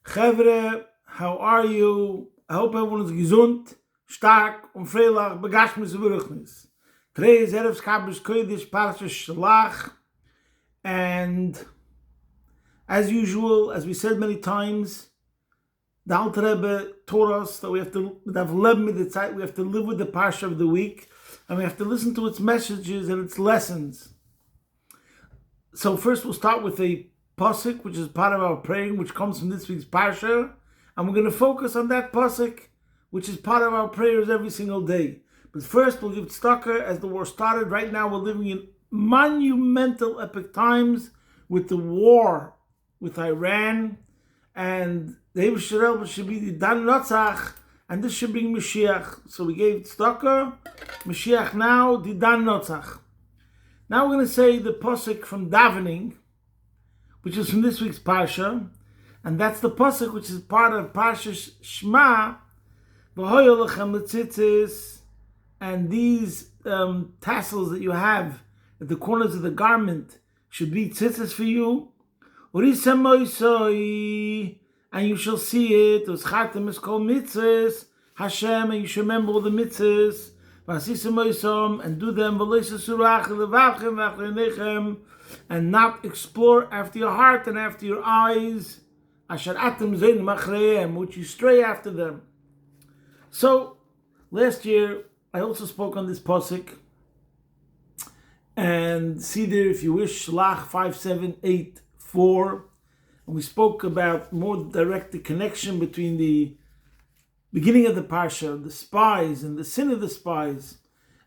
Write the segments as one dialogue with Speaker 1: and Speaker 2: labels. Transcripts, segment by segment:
Speaker 1: Chevre, how are you? I hope everyone is gesund, stark und freilich, begashmis und beruchnis. Today is Erev Skabbos Kodesh Parashat Shelach, and as usual, as we said many times, the Alter Rebbe taught us that we have to live with the Parsha of the week, and we have to listen to its messages and its lessons. So first we'll start with a pasuk, which is part of our praying, which comes from this week's Parsha, and we're going to focus on that pasuk, which is part of our prayers every single day. But first we'll give tzedakah as the war started. Right now we're living in monumental epic times with the war with Iran, and the Eibush Shalach should be the Dan Natzach, and this should bring Mashiach. So we gave tzedakah, Mashiach now, the Dan Natzach. Now we're going to say the pasuk from davening, which is from this week's Parsha, and that's the pasuk which is part of Parsha Shema, V'hoya lechem letzitzis, and these tassels that you have at the corners of the garment should be tzitzis for you. Urisem moisoi, and you shall see it. Uschartem is called mitzvahs, Hashem, and you should remember all the mitzvahs. And do them and not explore after your heart and after your eyes, which you stray after them. So last year I also spoke on this pasuk, and see there if you wish, Shelach 5784, and we spoke about more direct connection between the beginning of the Parsha, the spies and the sin of the spies,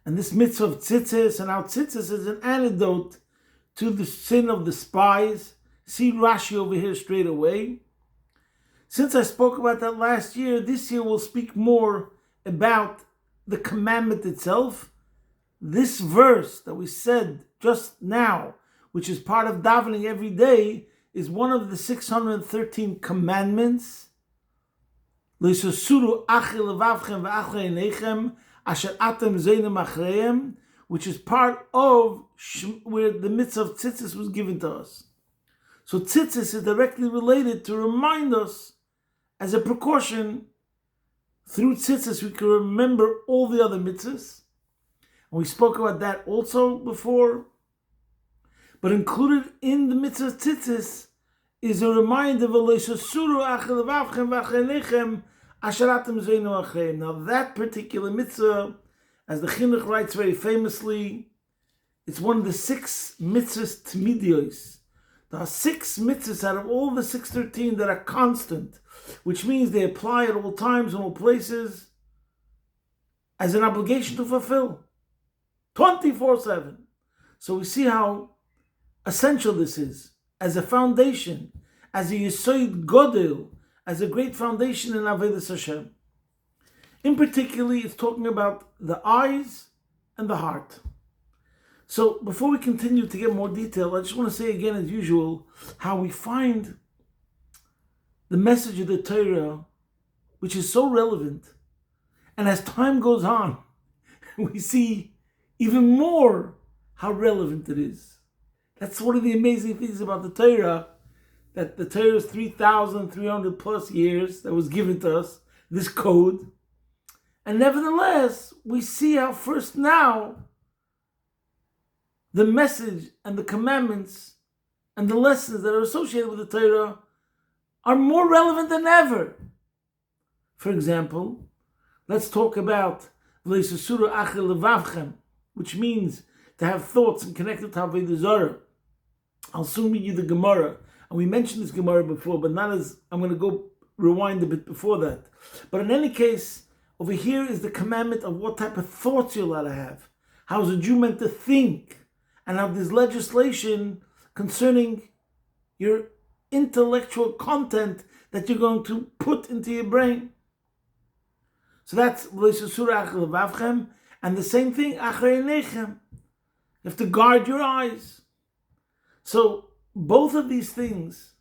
Speaker 1: and this mitzvah of tzitzis, and how tzitzis is an antidote to the sin of the spies. See Rashi over here straight away. Since I spoke about that last year, this year we'll speak more about the commandment itself. This verse that we said just now, which is part of davening every day, is one of the 613 commandments. Which is part of where the mitzvah of tzitzis was given to us. So tzitzis is directly related to remind us, as a precaution, through tzitzis we can remember all the other mitzvahs. And we spoke about that also before. But included in the mitzvah of tzitzis is a reminder of now that particular mitzvah, as the Chinuch writes very famously, it's one of the 6 mitzvahs tmidios. There are 6 mitzvahs out of all the 613 that are constant, which means they apply at all times and all places as an obligation to fulfill 24/7. So we see how essential this is as a foundation, as a Yesod Godel, as a great foundation in Avodas Hashem. In particular, it's talking about the eyes and the heart. So before we continue to get more detail, I just want to say again, as usual, how we find the message of the Torah, which is so relevant. And as time goes on, we see even more how relevant it is. That's one of the amazing things about the Torah, that the Torah is 3,300 plus years that was given to us, this code. And nevertheless, we see how first now the message and the commandments and the lessons that are associated with the Torah are more relevant than ever. For example, let's talk about which means to have thoughts and connect it to Avodah Zarah. I'll soon read you the Gemara, and we mentioned this Gemara before, but not as, I'm going to go rewind a bit before that. But in any case, over here is the commandment of what type of thoughts you're allowed to have. How is a Jew meant to think? And how there's legislation concerning your intellectual content that you're going to put into your brain. So that's and the same thing, you have to guard your eyes. So both of these things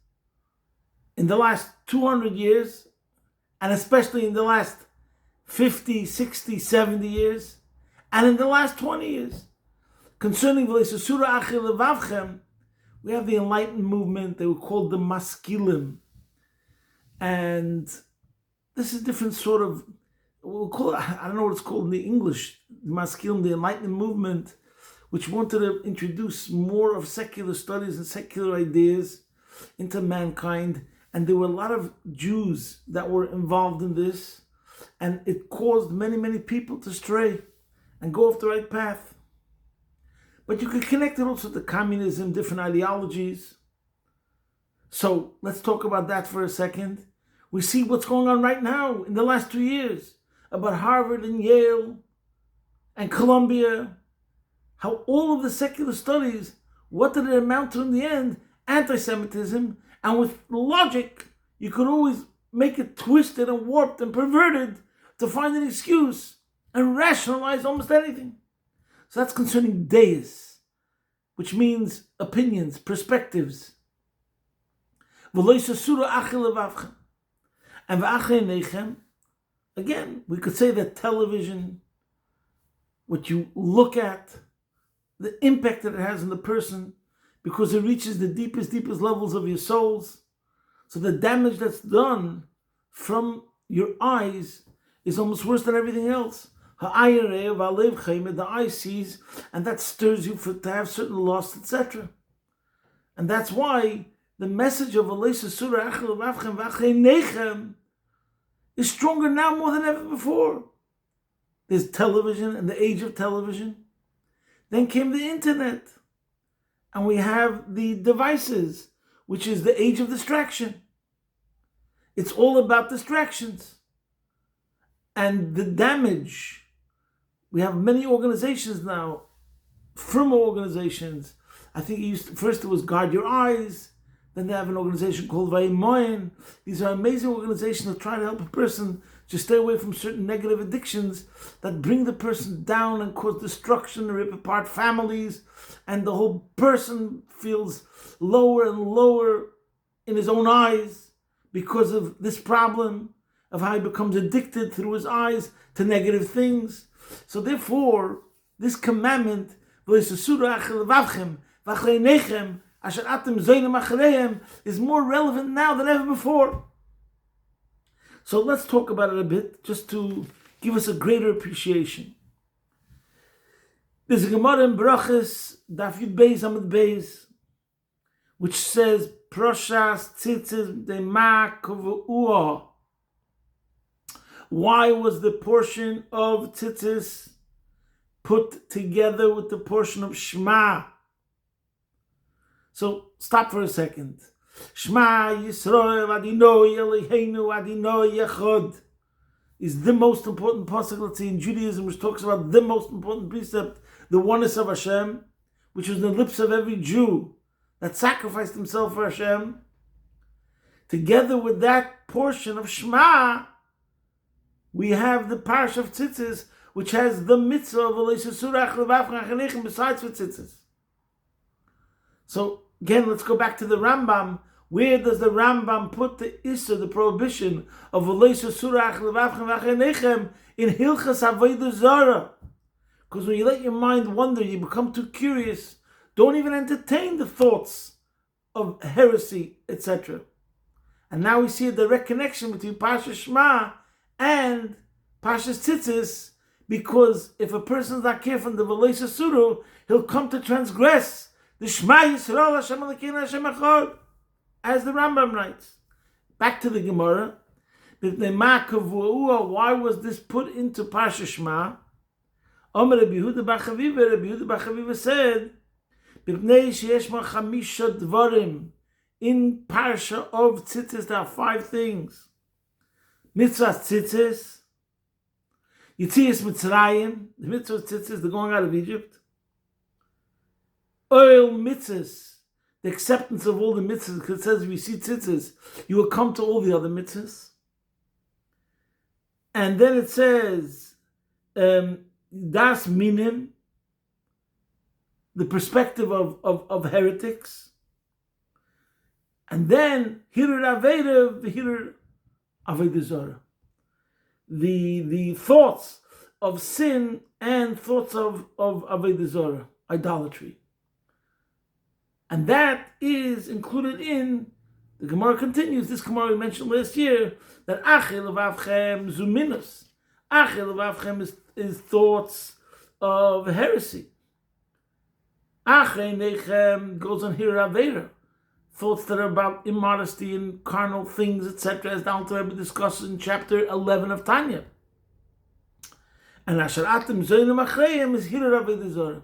Speaker 1: in the last 200 years, and especially in the last 50, 60, 70 years, and in the last 20 years, concerning we have the Enlightened movement. They were called the Maskilim. And this is different sort of, we'll call it, I don't know what it's called in the English, the Maskilim, the Enlightenment movement, which wanted to introduce more of secular studies and secular ideas into mankind. And there were a lot of Jews that were involved in this, and it caused many, many people to stray and go off the right path. But you could connect it also to communism, different ideologies. So let's talk about that for a second. We see what's going on right now in the last 2 years about Harvard and Yale and Columbia, how all of the secular studies, what did it amount to in the end? Anti-Semitism. And with logic, you could always make it twisted and warped and perverted to find an excuse and rationalize almost anything. So that's concerning deis, which means opinions, perspectives. And again, we could say that television, what you look at, the impact that it has on the person, because it reaches the deepest levels of your souls. So the damage that's done from your eyes is almost worse than everything else. The eye sees, and that stirs you to have certain lust, etc. And that's why the message of is stronger now more than ever before. There's television and the age of television. Then came the internet. And we have the devices, which is the age of distraction. It's all about distractions. And the damage. We have many organizations now, firm organizations. I think first it was Guard Your Eyes. Then they have an organization called Vayimoyin. These are amazing organizations that try to help a person to stay away from certain negative addictions that bring the person down and cause destruction, rip apart families, and the whole person feels lower and lower in his own eyes because of this problem of how he becomes addicted through his eyes to negative things. So therefore, this commandment is more relevant now than ever before. So let's talk about it a bit, just to give us a greater appreciation. There's a Gemara in Brachos, Daf Yud Beis Amud Beis, which says, Proshas tzitzis de ma kavu'ua. Why was the portion of tzitzis put together with the portion of Shema? So stop for a second. Shema Yisrael Adonai Eloheinu Adonai Echad is the most important pasuk, let's say, in Judaism, which talks about the most important precept, the oneness of Hashem, which was in the lips of every Jew that sacrificed himself for Hashem. Together with that portion of Shema, we have the Parsha of Tzitzis, which has the mitzvah of Surach Levavcha besides for Tzitzis. So again, let's go back to the Rambam. Where does the Rambam put the Issa, the prohibition of Surach Levavcha in Hilchas Avodah Zarah? Because when you let your mind wander, you become too curious. Don't even entertain the thoughts of heresy, etc. And now we see a direct connection between Parsha Shema and Parshas Tzitzis, because if a person's not careful in the V'leis Asuru, he'll come to transgress the Shema Yisrael Hashem Elokeinu Hashem Echad, as the Rambam writes. Back to the Gemara. Why was this put into Parsha Shema? Omer Rabbi Yehuda bar Chaviva said, "B'nei sheyesh ma chamisha dvarim." In Parsha of Tzitzis, there are 5 things. Mitzvah Tzitzis, Yitzias Mitzrayim, the mitzvah of Tzitzis, the going out of Egypt. Oil Mitzvahs, the acceptance of all the mitzvahs, because it says if you see Tzitzis, you will come to all the other mitzvahs. And then it says, Das Minim, the perspective of heretics. And then Hirur Aveda, the Hirur Avodah Zarah, the thoughts of sin and thoughts of Avodah Zarah, idolatry. And that is included in The Gemara continues. This Gemara we mentioned last year that Achel Levavchem Zuminus. Achel Levavchem is thoughts of heresy. Achel Nechem goes on here Avera. Thoughts that are about immodesty and carnal things, etc., as the Alter Rebbe discusses in chapter 11 of Tanya. And Asher Atem Zoyim Achreim is here Avodah Zarah.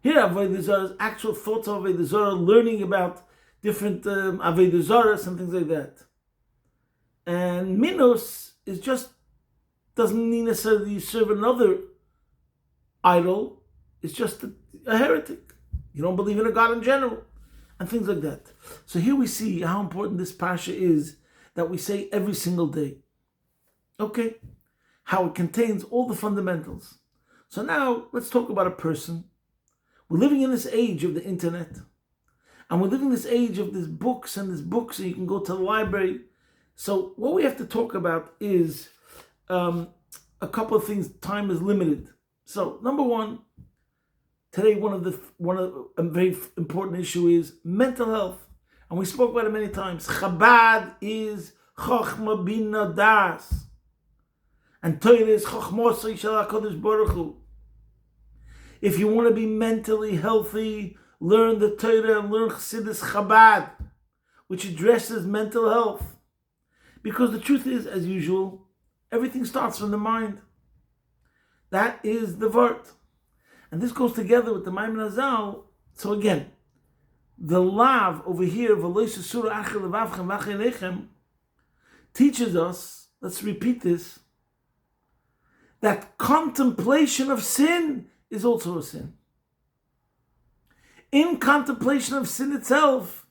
Speaker 1: Here Avodah Zarah is actual thoughts of Avodah Zarah, learning about different Avodah Zarahs and things like that. And Minus is just, doesn't mean necessarily you serve another idol, it's just a heretic. You don't believe in a God in general. And things like that. So here we see how important this parsha is that we say every single day. Okay? How it contains all the fundamentals. So now let's talk about a person. We're living in this age of the internet. And we're living in this age of these books and you can go to the library. So what we have to talk about is a couple of things. Time is limited. So number one, today, one of a very important issue is mental health, and we spoke about it many times. Chabad is Chochma Bina Das, and Torah is Chochmosei Shel HaKadosh Baruch Hu. If you want to be mentally healthy, learn the Torah and learn Chassidus Chabad, which addresses mental health. Because the truth is, as usual, everything starts from the mind. That is the Vart. And this goes together with the Maimon Hazal. So again, the Lav over here, teaches us, let's repeat this, that contemplation of sin is also a sin. In contemplation of sin itself,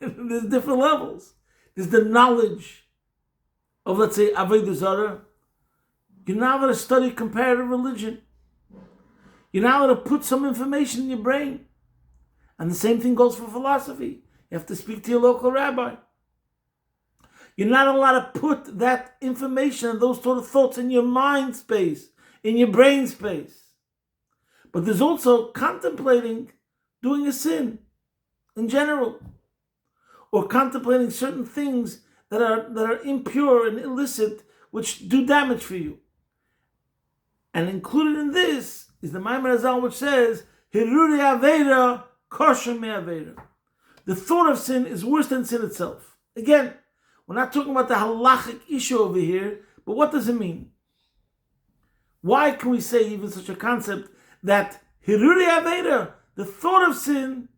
Speaker 1: there's different levels. There's the knowledge of, let's say, Avodah Zarah. You're now going to study comparative religion. You're now going to put some information in your brain. And the same thing goes for philosophy. You have to speak to your local rabbi. You're not allowed to put that information and those sort of thoughts in your mind space, in your brain space. But there's also contemplating doing a sin in general, or contemplating certain things that are impure and illicit, which do damage for you. And included in this is the Maimon Hazal, which says, Hiruri Avera, Kosher Me Avera. The thought of sin is worse than sin itself. Again, we're not talking about the halachic issue over here, but what does it mean? Why can we say even such a concept that Hiruri Avera, the thought of sin,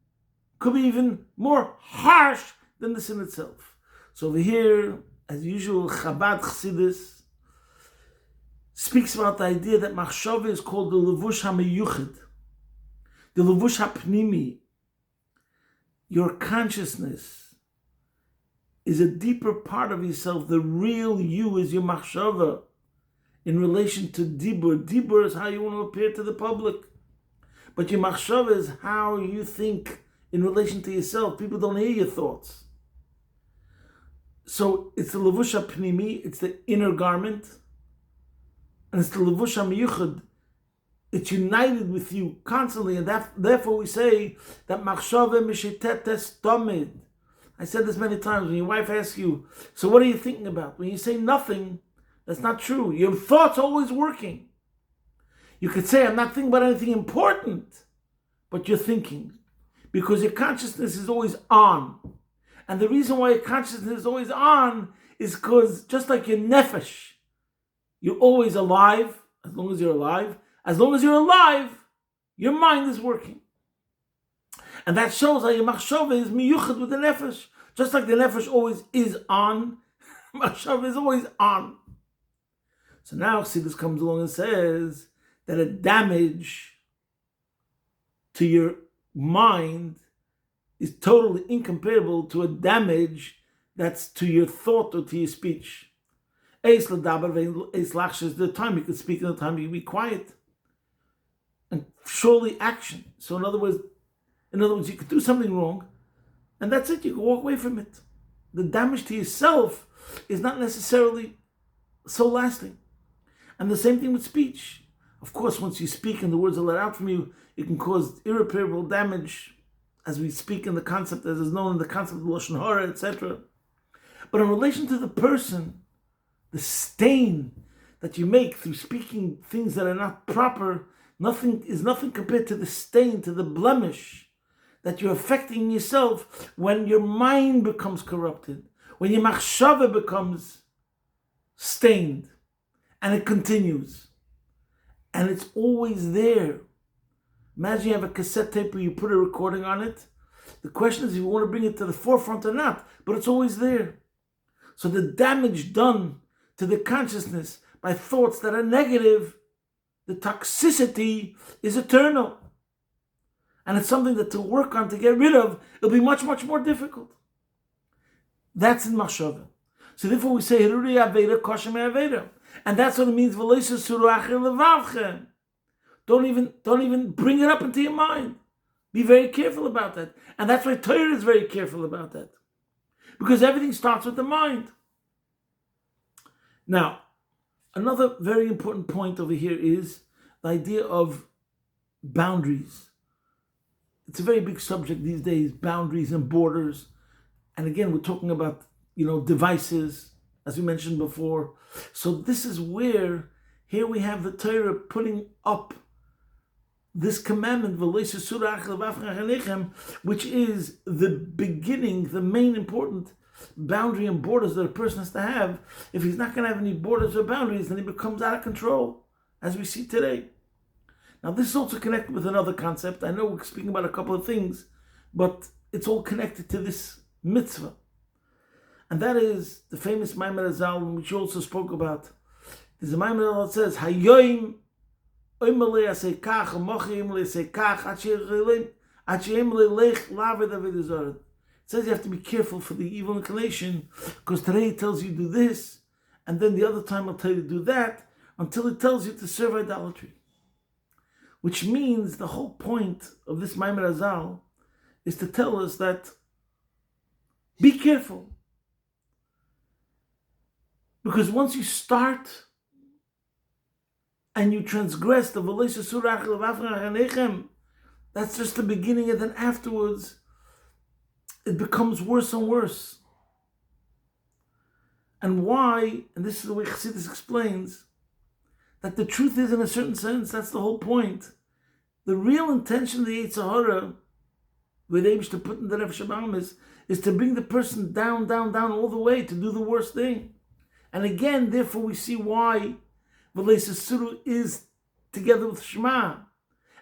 Speaker 1: could be even more harsh than the sin itself? So over here, as usual, Chabad Chassidus speaks about the idea that machshava is called the levush hamiyuchid, the levush hapnimi. Your consciousness is a deeper part of yourself. The real you is your machshava in relation to dibur. Dibur is how you want to appear to the public. But your machshava is how you think in relation to yourself. People don't hear your thoughts. So it's the levush hapnimi, it's the inner garment. And it's the levush hamiyuchad. It's united with you constantly, and therefore we say that machshava mishetetes tamid. I said this many times. When your wife asks you, "So what are you thinking about?" When you say nothing, that's not true. Your thoughts are always working. You could say, "I'm not thinking about anything important," but you're thinking because your consciousness is always on. And the reason why your consciousness is always on is because just like your nefesh, you're always alive, as long as you're alive. As long as you're alive, your mind is working. And that shows how your machshava is miyuchad with the nefesh. Just like the nefesh always is on, machshava is always on. So now Chassidus comes along and says that a damage to your mind is totally incomparable to a damage that's to your thought or to your speech. Eis l'daber ve'eis lachshes, the time you can speak and the time you can be quiet. And surely action. So in other words, you could do something wrong, and that's it, you can walk away from it. The damage to yourself is not necessarily so lasting. And the same thing with speech. Of course, once you speak and the words are let out from you, it can cause irreparable damage as we speak in the concept, as is known in the concept of Lashon Hara, etc. But in relation to the person, the stain that you make through speaking things that are not proper, is nothing compared to the stain, to the blemish that you're affecting yourself when your mind becomes corrupted, when your machshava becomes stained, and it continues. And it's always there. Imagine you have a cassette tape where you put a recording on it. The question is if you want to bring it to the forefront or not, but it's always there. So the damage done to the consciousness by thoughts that are negative, the toxicity is eternal. And it's something that to work on, to get rid of, it'll be much, much more difficult. That's in machshava. So therefore we say, Hiruri Aveda, Kosher Aveda. And that's what it means, don't even bring it up into your mind. Be very careful about that. And that's why Torah is very careful about that. Because everything starts with the mind. Now, another very important point over here is the idea of boundaries. It's a very big subject these days, boundaries and borders. And again, we're talking about, devices, as we mentioned before. So this is where, here we have the Torah putting up this commandment, which is the beginning, the main important boundary and borders that a person has to have. If he's not going to have any borders or boundaries, then he becomes out of control, as we see today. Now, this is also connected with another concept. I know we're speaking about a couple of things, but it's all connected to this mitzvah. And that is the famous Maimer Azal, which you also spoke about. There's a Maimer Azal that says, Hayoim oimele asei kach, mochi oimele asei kach, achiyim lech laver david azor. It says you have to be careful for the evil inclination, because today it tells you do this, and then the other time it'll tell you to do that, until it tells you to serve idolatry. Which means the whole point of this Maimer Azal is to tell us that be careful. Because once you start and you transgress the that's just the beginning, and then afterwards it becomes worse and worse. And why, and this is the way Chassidus explains, that the truth is, in a certain sense, that's the whole point. The real intention of the Yetzer Hara, where they wish to put in the Nefesh Habahamis, is to bring the person down, all the way, to do the worst thing. And again, therefore, we see why V'lei Suru is together with Shema.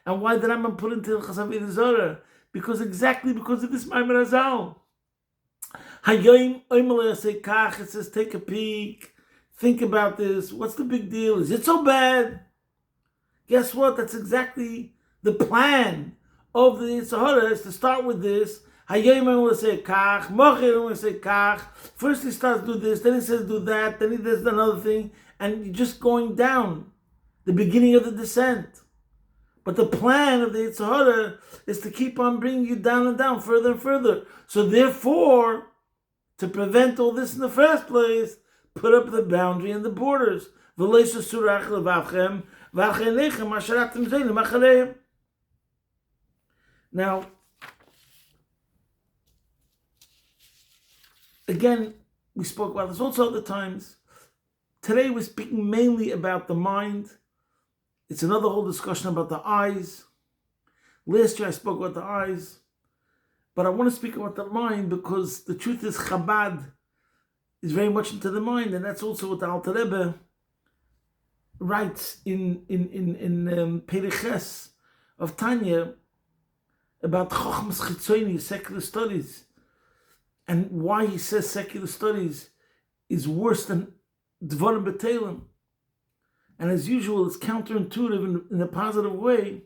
Speaker 1: And why the Rambam put into the Chasam Zara? Because of this Maimer Azal. Hayoim oimele asei kach, it says, take a peek, think about this, what's the big deal? Is it so bad? Guess what? That's exactly the plan of the Yetzer Hara, is to start with this. Hayoim oimele asei kach, mochi oimele asei kach. First he starts do this, then he says do that, then he does another thing, and you're just going down, the beginning of the descent. But the plan of the Yetzer Hara is to keep on bringing you down and down, further and further. So therefore, to prevent all this in the first place, put up the boundary and the borders. Now, again, we spoke about this also other times. Today we're speaking mainly about the mind. It's another whole discussion about the eyes. Last year I spoke about the eyes. But I want to speak about the mind because the truth is Chabad is very much into the mind. And that's also what the Alter Rebbe writes in Periches of Tanya about Chochmas Chitzoni, secular studies. And why he says secular studies is worse than Dvarim B'Telim. And as usual, it's counterintuitive in a positive way.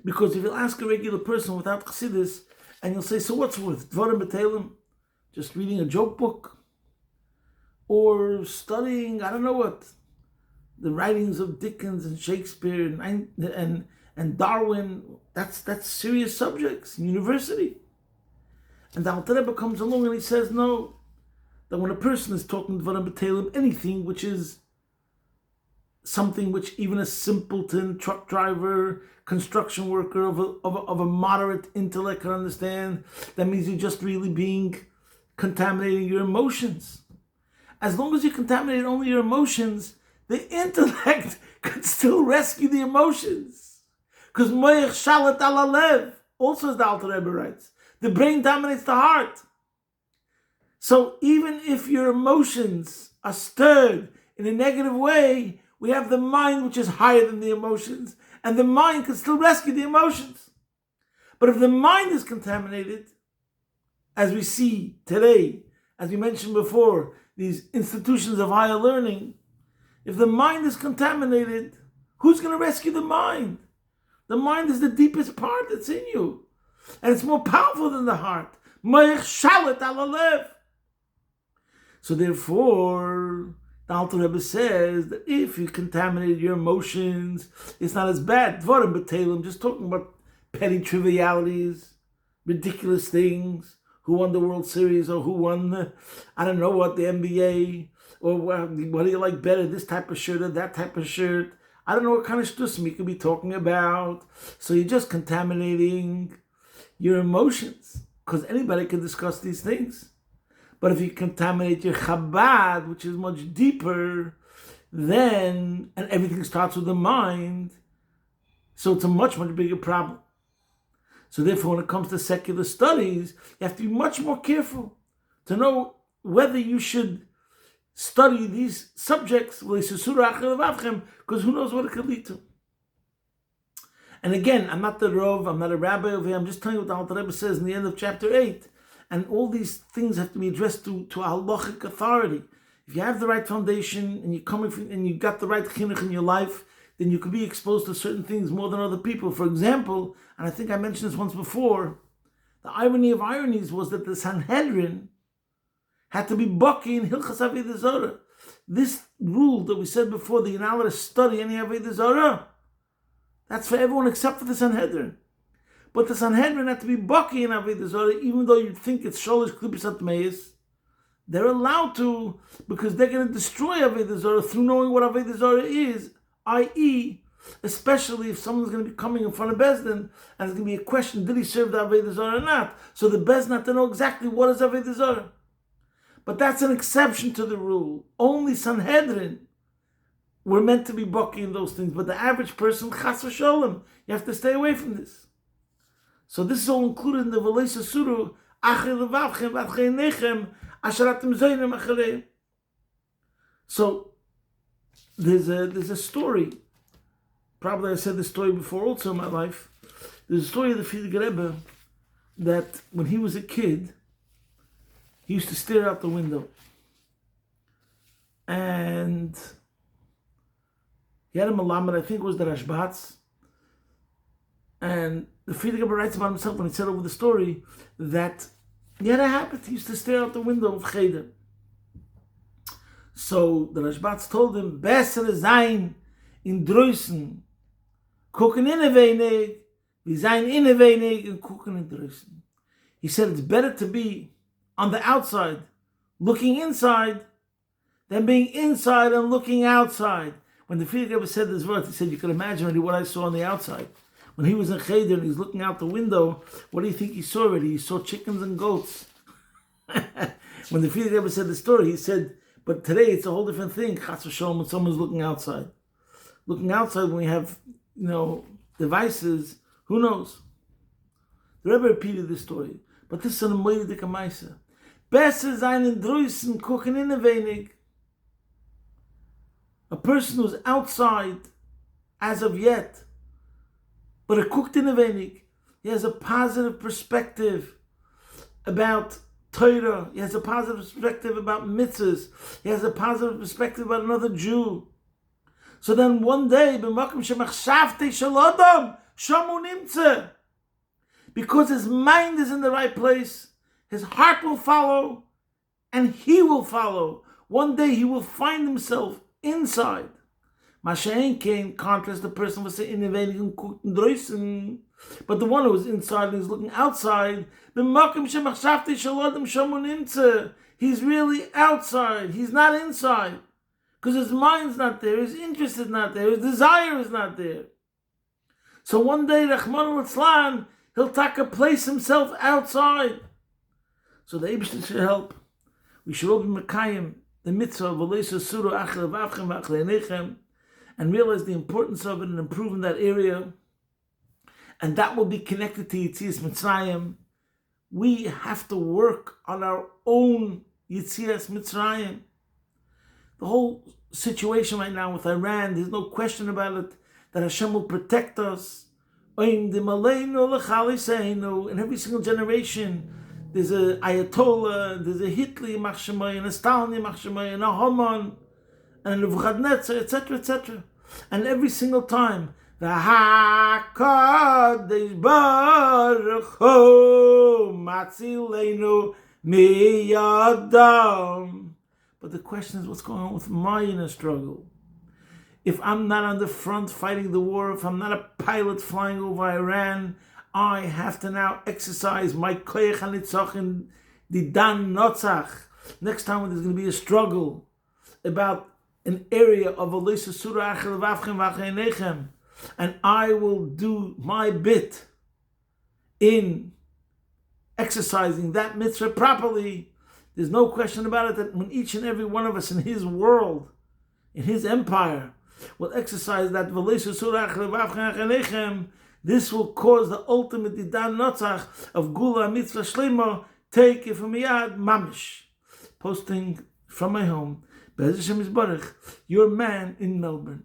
Speaker 1: Because if you'll ask a regular person without Chassidus, and you'll say, so what's worth? Dvarim B'Telim? Just reading a joke book? Or studying, I don't know what, the writings of Dickens and Shakespeare and Darwin? That's serious subjects in university. And the Alter Rebbe comes along and he says, no, that when a person is talking Dvarim B'Telim, anything which is something which even a simpleton, truck driver, construction worker of a moderate intellect can understand. That means you're just really contaminating your emotions. As long as you contaminate only your emotions, the intellect can still rescue the emotions. Because moich shalat ala lev, also as the Alter Rebbe writes, the brain dominates the heart. So even if your emotions are stirred in a negative way, we have the mind which is higher than the emotions, and the mind can still rescue the emotions. But if the mind is contaminated, as we see today, as we mentioned before, these institutions of higher learning, if the mind is contaminated, who's going to rescue the mind? The mind is the deepest part that's in you, and it's more powerful than the heart. Moich shalit ala lev. So therefore, the Alter Rebbe says that if you contaminate your emotions, it's not as bad. Dvarim b'telim, just talking about petty trivialities, ridiculous things. Who won the World Series, or who won, I don't know what, the NBA, or what do you like better, this type of shirt or that type of shirt. I don't know what kind of shtussim you could be talking about. So you're just contaminating your emotions, because anybody can discuss these things. But if you contaminate your Chabad, which is much deeper, then, and everything starts with the mind, so it's a much, much bigger problem. So therefore, when it comes to secular studies, you have to be much more careful to know whether you should study these subjects, because who knows what it could lead to. And again, I'm not the Rov, I'm not a rabbi over here, I'm just telling you what the Alter Rebbe says in the end of chapter 8. And all these things have to be addressed to a halachic authority. If you have the right foundation, and you're coming from, and you've got the right chinuch in your life, then you could be exposed to certain things more than other people. For example, and I think I mentioned this once before, the irony of ironies was that the Sanhedrin had to be baki in Hilchas Avodah Zarah. This rule that we said before, that you're not allowed to study any Avodah Zarah, that's for everyone except for the Sanhedrin. But the Sanhedrin had to be baki in Avodah Zarah, even though you'd think it's Sholish Klippus Atmeis. They're allowed to, because they're going to destroy Avodah Zarah through knowing what Avodah Zarah is, i.e., especially if someone's going to be coming in front of Bezdin, and there's going to be a question, did he serve the Avodah Zarah or not? So the Bezdin have to know exactly what is Avodah Zarah. But that's an exception to the rule. Only Sanhedrin were meant to be baki in those things, but the average person, chas v'sholem, you have to stay away from this. So this is all included in the V'leisa Suru, Achei levavchem v'achei nechem, asher atem zoynem acharei. So there's a story. Probably I said this story before also in my life. There's a story of the Frierdiker Rebbe that when he was a kid, he used to stare out the window. And he had a malamed, I think it was the Rashbatz. And the Frierdiker Rebbe writes about himself when he said over the story that he had a habit. He used to stare out the window of Cheder. So the Rashbatz told him, besser sein in draußen, gucken in a wenig, wie sein in a wenig, and gucken in draußen. He said it's better to be on the outside, looking inside, than being inside and looking outside. When the Frierdiker Rebbe said this verse, he said, you can imagine already what I saw on the outside. When he was in Cheder and he's looking out the window, what do you think he saw already? He saw chickens and goats. When the Frierdiker Rebbe said the story, he said, but today it's a whole different thing. Chas v'sholom, when someone's looking outside. Looking outside when we have, devices, who knows? The Rebbe repeated this story. But this is an amoyde dike maisa. Besser sein in draußen, gucken in a wenig. A person who's outside as of yet, but guckt in a wenig. He has a positive perspective about Torah. He has a positive perspective about mitzvahs. He has a positive perspective about another Jew. So then one day, because his mind is in the right place, his heart will follow, and he will follow. One day he will find himself inside. Mashain came, contrast the person was saying but the one who was inside and is looking outside, he's really outside. He's not inside. Because his mind's not there, his interest is not there, his desire is not there. So one day, Rachmana litzlan, he'll place himself outside. So the Eibishter should help. We should all be Mekayim, the mitzvah of V'leisa Suru Achel Vavchem V'Achlei Nechem, and realize the importance of it and improve in that area. And that will be connected to Yitzias Mitzrayim. We have to work on our own Yitzias Mitzrayim. The whole situation right now with Iran, there's no question about it, that Hashem will protect us. In every single generation, there's a Ayatollah, there's a Hitler, and a Stalin, and a Haman, and a Nebuchadnezzar, etc., etc. And every single time, V'hakadosh Baruch Hu Matzilenu miyadam. But the question is, what's going on with my inner struggle? If I'm not on the front fighting the war, if I'm not a pilot flying over Iran, I have to now exercise my koyach hanitzachim, the dan notzach. Next time when there's going to be a struggle about an area of V'leisa Suru Achel Vavchem V'Achlei Nechem, and I will do my bit in exercising that mitzvah properly. There's no question about it that when each and every one of us in his world, in his empire, will exercise that V'leisa Suru Achel Vavchem V'Achlei Nechem, this will cause the ultimate Didan Notzach of Gula Mitzvah Shlema, take it from Yad Mamish. Posting from my home, Be'ez Hashem Yisbarach, your man in Melbourne.